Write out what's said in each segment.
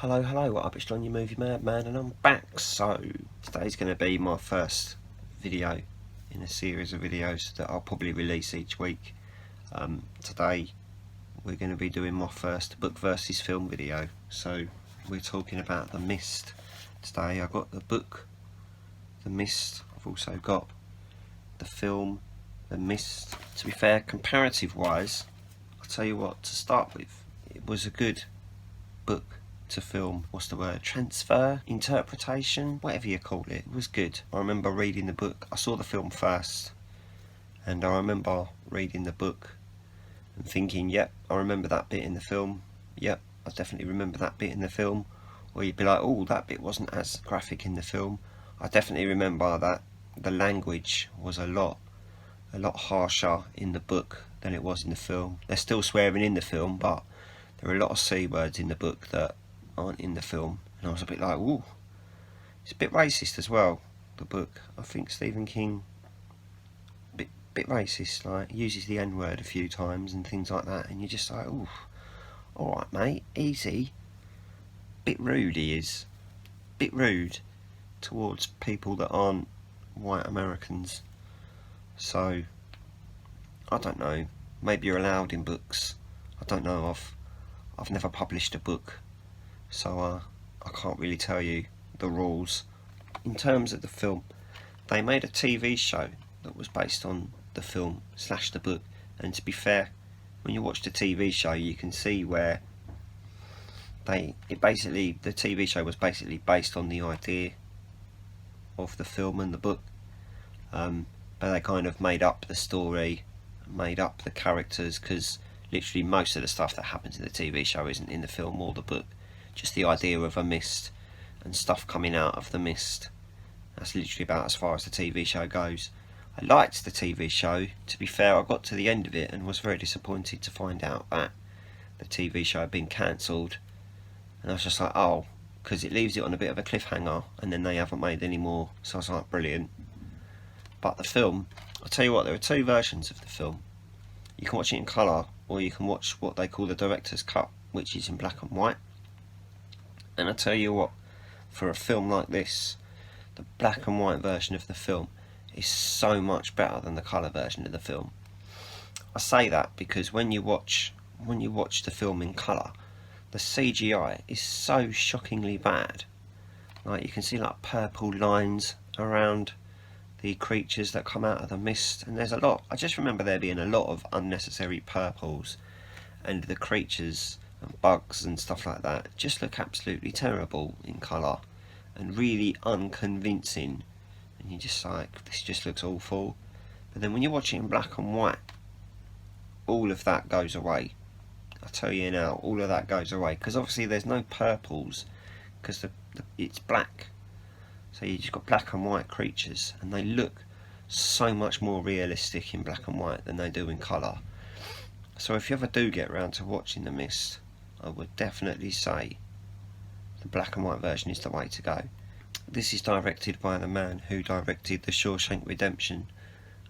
Hello, hello, what up? It's John, your movie madman, and I'm back. So, today's going to be my first video in a series of videos that I'll probably release each week. Today, we're going to be doing my first book versus film video. So, we're talking about The Mist. Today, I've got the book, The Mist. I've also got the film, The Mist. To be fair, comparative-wise, I'll tell you what, to start with, it was a good book to film, what's the word, transfer, interpretation, whatever you call it. It was good. I remember reading the book. I saw the film first, and I remember reading the book and thinking, yep, I remember that bit in the film. Yep, I definitely remember that bit in the film. Or you'd be like, oh, that bit wasn't as graphic in the film. I definitely remember that the language was a lot harsher in the book than it was in the film. They're still swearing in the film, but there are a lot of C words in the book that aren't in the film, and I was a bit like, ooh, it's a bit racist as well, the book. I think Stephen King, bit racist, like, uses the N-word a few times and things like that, and you're just like, ooh, alright mate, easy. Bit rude he is, bit rude towards people that aren't white Americans. So, I don't know, maybe you're allowed in books, I don't know, I've never published a book, so I can't really tell you the rules. In terms of the film, they made a TV show that was based on the film / the book, and to be fair, when you watch the TV show you can see where the TV show was basically based on the idea of the film and the book, but they kind of made up the story, made up the characters, because literally most of the stuff that happens in the TV show isn't in the film or the book. Just the idea of a mist and stuff coming out of the mist. That's literally about as far as the TV show goes. I liked the TV show. To be fair, I got to the end of it and was very disappointed to find out that the TV show had been cancelled. And I was just like, oh, because it leaves it on a bit of a cliffhanger and then they haven't made any more. So I was like, brilliant. But the film, I'll tell you what, there are two versions of the film. You can watch it in colour, or you can watch what they call the director's cut, which is in black and white. And I tell you what, for a film like this, the black and white version of the film is so much better than the colour version of the film. I say that because when you watch the film in colour, the CGI is so shockingly bad. Like, you can see like purple lines around the creatures that come out of the mist, and there's a lot. I just remember there being a lot of unnecessary purples, and the creatures and bugs and stuff like that just look absolutely terrible in colour and really unconvincing, and you're just like, this just looks awful. But then when you watch it in black and white, all of that goes away. I tell you now, all of that goes away, because obviously there's no purples, because it's black, so you just got black and white creatures, and they look so much more realistic in black and white than they do in colour. So if you ever do get around to watching The Mist, I would definitely say the black and white version is the way to go. This is directed by the man who directed The Shawshank Redemption,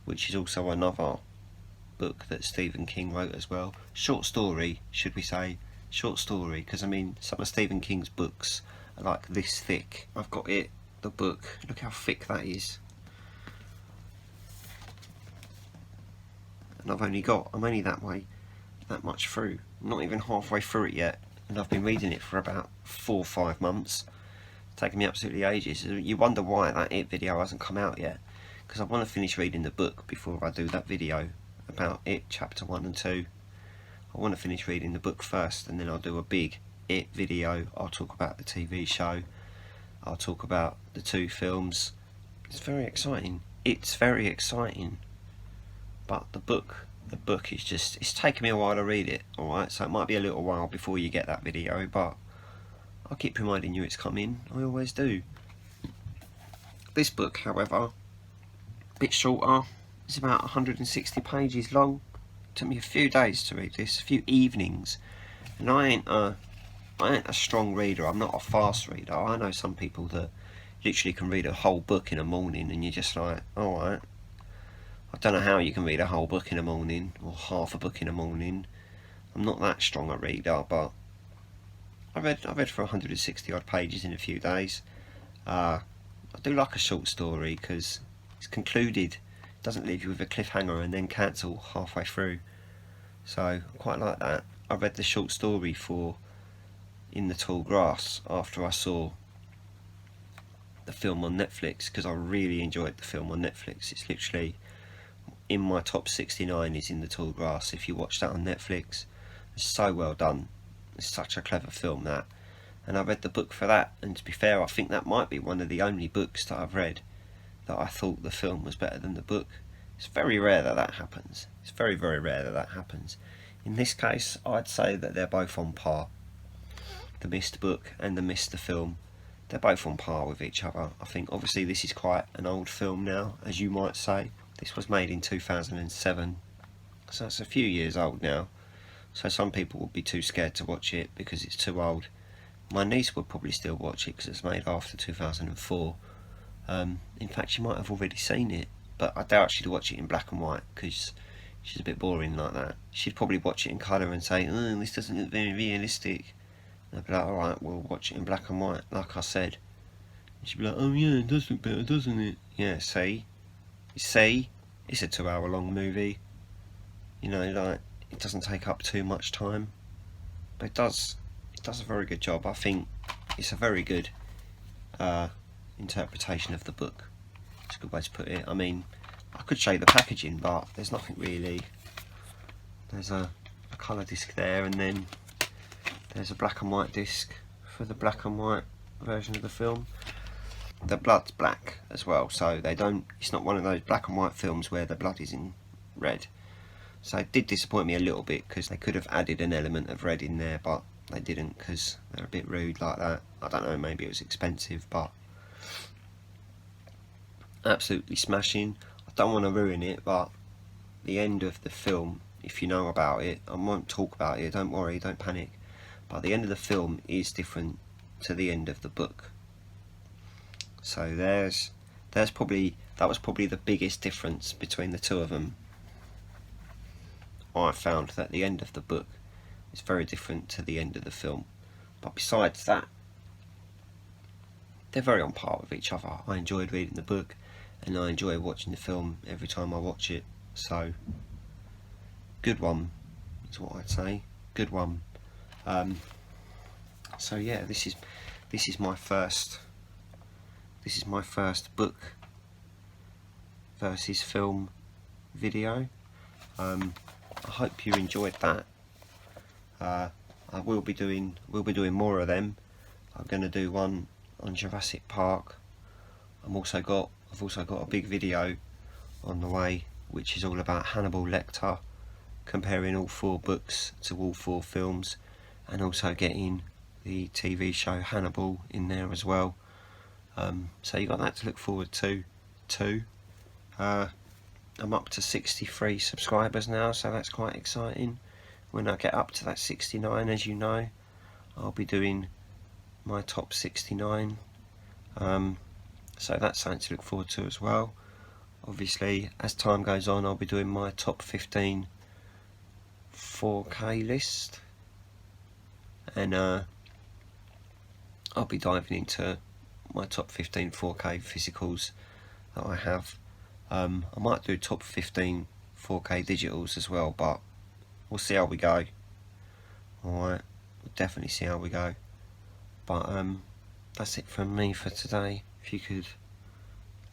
which is also another book that Stephen King wrote as well. Short story, should we say. Short story, because I mean, some of Stephen King's books are like this thick. I've got it, the book, look how thick that is. And I'm only that much through. I'm not even halfway through it yet, and I've been reading it for about 4 or 5 months. It's taken me absolutely ages. You wonder why that It video hasn't come out yet, because I want to finish reading the book before I do that video about It chapter 1 and 2. I want to finish reading the book first, and then I'll do a big It video. I'll talk about the TV show, I'll talk about the 2 films. It's very exciting. It's very exciting. But the book is just, it's taken me a while to read it, alright, so it might be a little while before you get that video, but I'll keep reminding you it's coming, I always do. This book, however, a bit shorter, it's about 160 pages long. It took me a few days to read this, a few evenings, and I ain't a strong reader, I'm not a fast reader. I know some people that literally can read a whole book in a morning, and you're just like, alright. I don't know how you can read a whole book in a morning, or half a book in a morning. I'm not that strong a reader, but I read for 160 odd pages in a few days. I do like a short story because it's concluded, it doesn't leave you with a cliffhanger and then cancel halfway through. So I quite like that. I read the short story for In the Tall Grass after I saw the film on Netflix, because I really enjoyed the film on Netflix. It's literally in my top 69 is In the Tall Grass. If you watch that on Netflix, it's so well done. It's such a clever film, that. And I read the book for that, and to be fair, I think that might be one of the only books that I've read that I thought the film was better than the book. It's very rare that that happens. It's very, very rare that that happens. In this case, I'd say that they're both on par. The Mist book and the Mist the film, they're both on par with each other. I think obviously this is quite an old film now, as you might say. This was made in 2007, so it's a few years old now. So some people would be too scared to watch it because it's too old. My niece would probably still watch it because it's made after 2004. In fact, she might have already seen it, but I doubt she'd watch it in black and white because she's a bit boring like that. She'd probably watch it in colour and say, "Oh, this doesn't look very realistic." And I'd be like, "Alright, we'll watch it in black and white, like I said." And she'd be like, "Oh yeah, it does look better, doesn't it?" Yeah, see? You see? It's a 2-hour long movie. You know, like, it doesn't take up too much time. But it does a very good job. I think it's a very good interpretation of the book. It's a good way to put it. I mean, I could show you the packaging, but there's nothing really. There's a colour disc there, and then there's a black and white disc for the black and white version of the film. The blood's black as well, so it's not one of those black and white films where the blood is in red. So it did disappoint me a little bit because they could have added an element of red in there, but they didn't because they're a bit rude like that. I don't know, maybe it was expensive, but absolutely smashing. I don't want to ruin it, but the end of the film, if you know about it, I won't talk about it, don't worry, don't panic, but the end of the film is different to the end of the book. So that was probably the biggest difference between the two of them. I found that the end of the book is very different to the end of the film, but besides that, they're very on par with each other. I enjoyed reading the book and I enjoy watching the film every time I watch it, so good one is what I'd say. Good one. So yeah, this is my first book versus film video. I hope you enjoyed that. We'll be doing more of them. I'm going to do one on Jurassic Park. I've also got a big video on the way, which is all about Hannibal Lecter, comparing all 4 books to all 4 films, and also getting the TV show Hannibal in there as well. So you got that to look forward to too. I'm up to 63 subscribers now, so that's quite exciting. When I get up to that 69, as you know, I'll be doing my top 69. So that's something to look forward to as well. Obviously, as time goes on, I'll be doing my top 15 4K list, and I'll be diving into my top 15 4K physicals that I have. I might do top 15 4K digitals as well, but we'll see how we go. Alright, we'll definitely see how we go. But that's it from me for today. If you could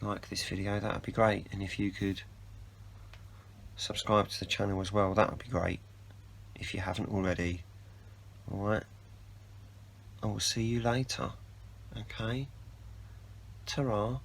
like this video, that would be great, and if you could subscribe to the channel as well, that would be great if you haven't already. Alright, I will see you later. Okay, ta-ra.